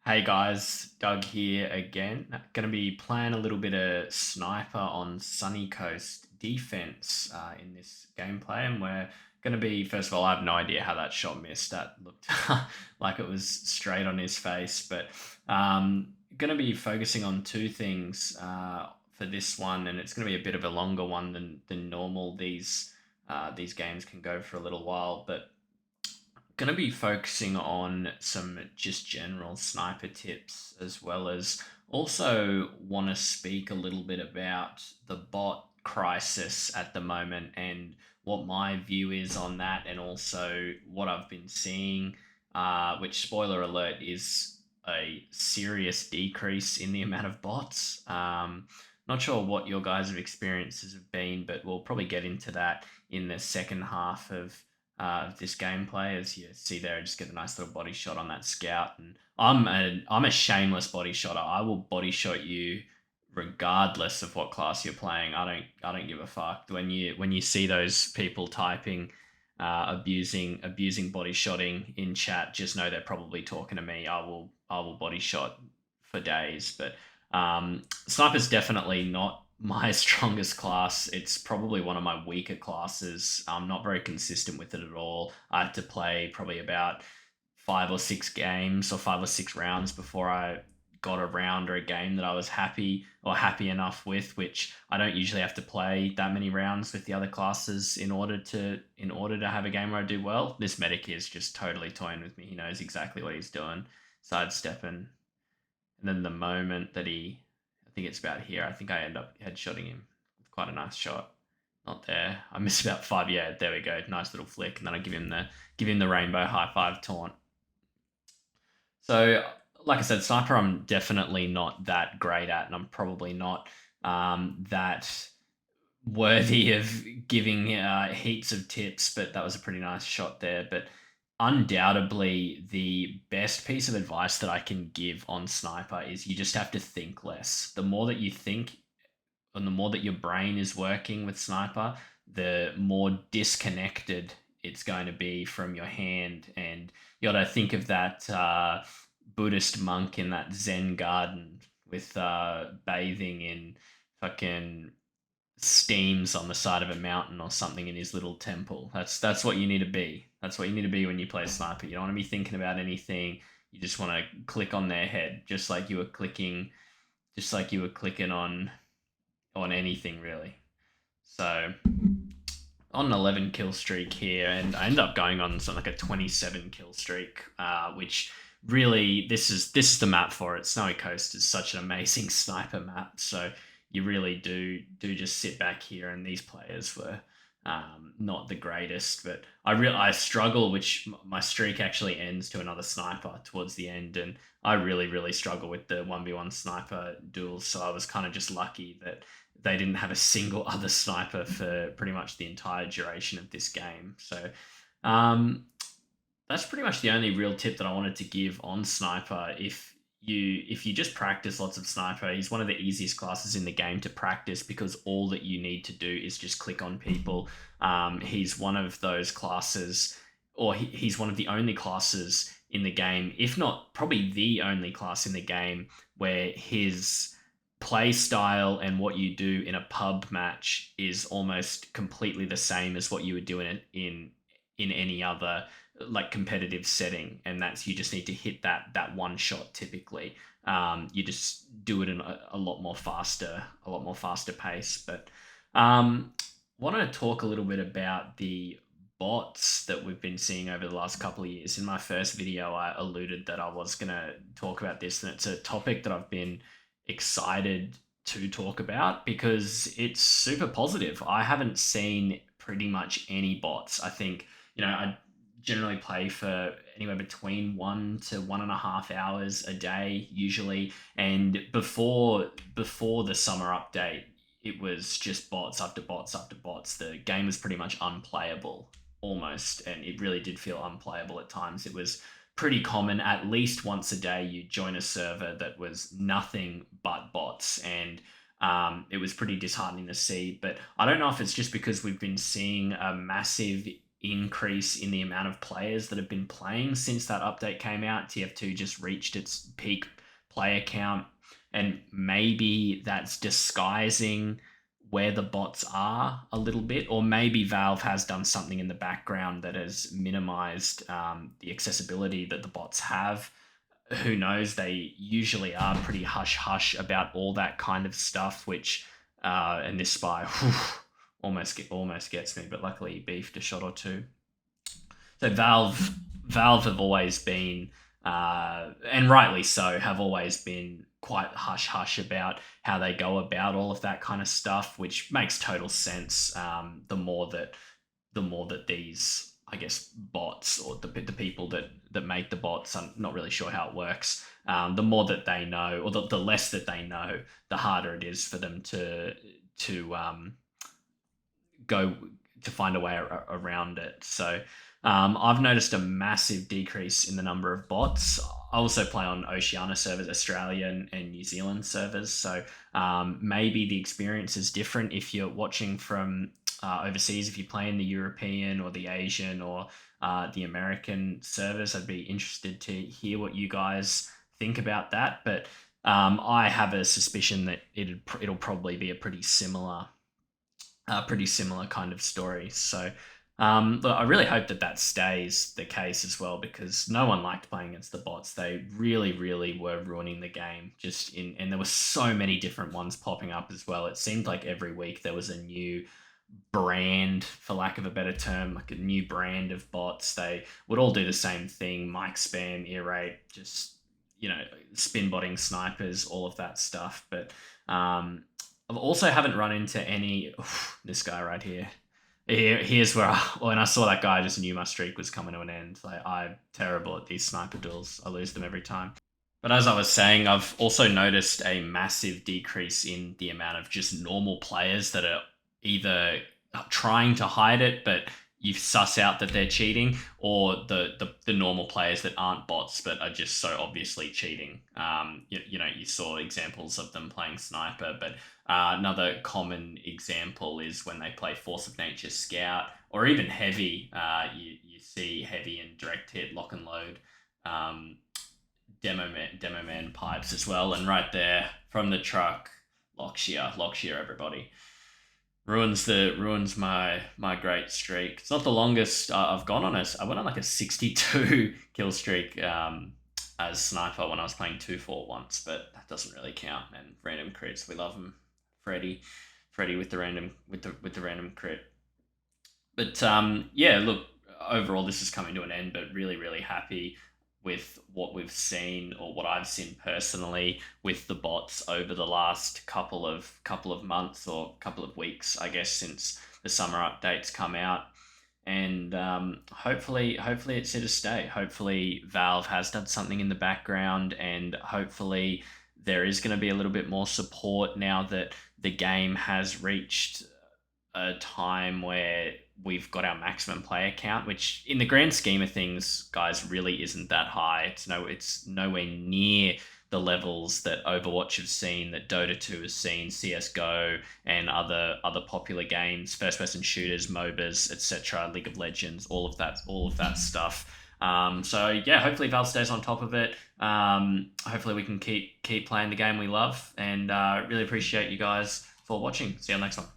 Hey guys, Doug here again. Going to be playing a little bit of sniper on Sunny Coast defense in this gameplay, and we're going to be first of all, I have no idea how that shot missed. That looked like it was straight on his face, but going to be focusing on two things for this one, and it's going to be a bit of a longer one than normal. These games can go for a little while, but going to be focusing on some just general sniper tips as well as also want to speak a little bit about the bot crisis at the moment and what my view is on that, and also what I've been seeing, which, spoiler alert, is a serious decrease in the amount of bots. Not sure what your guys' experiences have been, but we'll probably get into that in the second half of this gameplay. As you see there, I just get a nice little body shot on that scout, and I'm a shameless body shotter. I will body shot you regardless of what class you're playing. I don't give a fuck. When you see those people typing abusing body shotting in chat, just know they're probably talking to me. I will body shot for days, but sniper's definitely not my strongest class. It's probably one of my weaker classes. I'm not very consistent with it at all. I had to play probably about 5 or 6 games or 5 or 6 rounds before I got a round or a game that I was happy enough with, which I don't usually have to play that many rounds with the other classes in order to have a game where I do well. This medic is just totally toying with me. He knows exactly what he's doing, sidestepping, and then the moment that I think it's about here, I think I end up headshotting him with quite a nice shot. Not there. I miss about five. Yeah, there we go. Nice little flick, and then I give him the rainbow high five taunt. So, like I said, sniper, I'm definitely not that great at, and I'm probably not that worthy of giving heaps of tips. But that was a pretty nice shot there. But undoubtedly, the best piece of advice that I can give on sniper is you just have to think less. The more that you think, and the more that your brain is working with sniper, the more disconnected it's going to be from your hand. And you got to think of that Buddhist monk in that Zen garden with bathing in fucking steams on the side of a mountain or something in his little temple. That's what you need to be. That's what you need to be when you play sniper. You don't want to be thinking about anything. You just want to click on their head, just like you were clicking on anything really. So on an 11 kill streak here, and I ended up going on something like a 27 kill streak, which really this is the map for it. Snowy Coast is such an amazing sniper map, so you really do just sit back here, and these players were not the greatest, but I struggle, which my streak actually ends to another sniper towards the end, and I really struggle with the 1v1 sniper duels. So I was kind of just lucky that they didn't have a single other sniper for pretty much the entire duration of this game. So um, that's pretty much the only real tip that I wanted to give on sniper. If you just practice lots of sniper, he's one of the easiest classes in the game to practice because all that you need to do is just click on people. He's one of those classes, or he's one of the only classes in the game, if not probably the only class in the game, where his play style and what you do in a pub match is almost completely the same as what you would do in any other like competitive setting, and that's you just need to hit that one shot typically. You just do it in a lot more faster pace. But want to talk a little bit about the bots that we've been seeing over the last couple of years. In my first video, I alluded that I was going to talk about this, and it's a topic that I've been excited to talk about because it's super positive. I haven't seen pretty much any bots. I think, I generally play for anywhere between 1 to 1.5 hours a day usually, and before the summer update, it was just bots after bots after bots. The game was pretty much unplayable almost, and it really did feel unplayable at times. It was pretty common at least once a day you join a server that was nothing but bots, and it was pretty disheartening to see. But I don't know if it's just because we've been seeing a massive increase in the amount of players that have been playing since that update came out. TF2 just reached its peak player count, and maybe that's disguising where the bots are a little bit, or maybe Valve has done something in the background that has minimized the accessibility that the bots have. Who knows? They usually are pretty hush hush about all that kind of stuff, which and this spy almost gets me, but luckily he beefed a shot or two. So Valve have always been, and rightly so, have always been quite hush hush about how they go about all of that kind of stuff, which makes total sense. The more that these, I guess, bots or the people that make the bots, I'm not really sure how it works. The more that they know, or the less that they know, the harder it is for them to go to find a way around it. So I've noticed a massive decrease in the number of bots. I also play on Oceania servers, Australian and New Zealand servers. So maybe the experience is different if you're watching from overseas. If you play in the European or the Asian or the American servers, I'd be interested to hear what you guys think about that. But I have a suspicion that it'll probably be a pretty similar kind of story. So, look, I really hope that that stays the case as well, because no one liked playing against the bots. They really, really were ruining the game. And there were so many different ones popping up as well. It seemed like every week there was a new brand, for lack of a better term, like a new brand of bots. They would all do the same thing: mic spam, ear rape, just spin botting, snipers, all of that stuff. But I also haven't run into any. This guy right here. Here's where when I saw that guy, I just knew my streak was coming to an end. Like, I'm terrible at these sniper duels. I lose them every time. But as I was saying, I've also noticed a massive decrease in the amount of just normal players that are either trying to hide it, but you suss out that they're cheating, or the normal players that aren't bots but are just so obviously cheating. You saw examples of them playing sniper, but another common example is when they play Force of Nature Scout or even Heavy. You see Heavy and direct hit, lock and load, demo man pipes as well, and right there from the truck, lock shear, everybody. Ruins my great streak. It's not the longest I've gone on. I went on like a 62 kill streak as sniper when I was playing 2-4 once, but that doesn't really count. And random crits, we love them. Freddy with the random crit. But yeah, look, overall this is coming to an end, but really, really happy with what we've seen, or what I've seen personally, with the bots over the last couple of months or couple of weeks, I guess, since the summer updates come out. And hopefully it's here to stay. Hopefully Valve has done something in the background, and hopefully there is going to be a little bit more support now that the game has reached a time where we've got our maximum player count, which in the grand scheme of things, guys, really isn't that high. It's nowhere near the levels that Overwatch have seen, that Dota 2 has seen, CS:GO, and other popular games, first person shooters, MOBAs, etc., League of Legends, all of that stuff. So yeah, hopefully Valve stays on top of it. Hopefully we can keep playing the game we love, and really appreciate you guys for watching. See you on the next one.